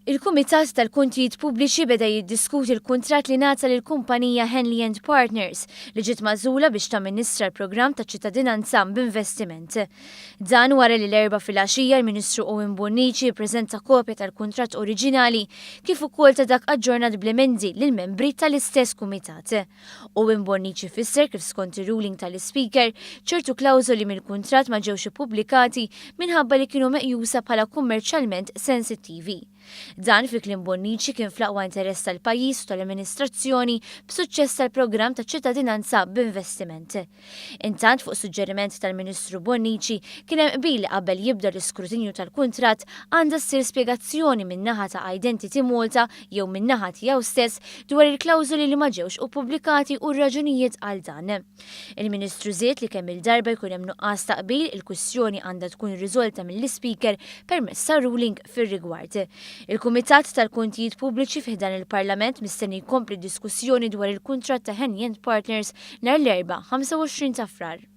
Il-Kumitat tal-Kontijiet Pubbliċi beda jiddiskuti l-kuntratt li ngħata lill-kumpanija Henley Partners li ġiet magħżula biex tamministra l-programm ta' ċittadinanza b'investiment. Dan wara li l-erba' filgħaxija l-Ministru Owen Bonnici ppreżenta kopja tal-kuntratt oriġinali kif ukoll ta' dak aġġornat bl-emendi lill-membri tal-istess kumitat. Owen Bonnici fisser kif skont ir-ruling tal-Speaker ċertu klawżoli mill-kuntratt ma ġewx ippubblikati minħabba li kienu meqjusa bħala kummerċjalment sensittivi. Dan fi kliem Bonnici kien fl-aqwa interess tal-pajjiż u tal-amministrazzjoni b'suċċess tal-programm ta' ċittadinanza b'investiment. Intant fuq suġġeriment tal-Ministru Bonnici kien hemm qbil qabel jibda l-iskrutinju tal-kuntratt għandha ssir spjegazzjoni min-naħa ta' Identity Malta jew min-naħa tiegħu stess dwar il-klawżoli li ma ġewx ippubblikati u r-raġunijiet għal dan. Il-Ministru żied li kemm il-darba jkun hemm nuqqas ta' qbil il-kwistjoni għandha tkun riżolta mill-Speaker permezz ta' ruling fir-rigward. Il-Kumitat tal-Kontijiet Pubbliċi fih dan il-Parlament mistenni jkompli diskussjoni dwar il-kuntratt ta' Henley Partners nhar l-erba' 25 ta' Frar.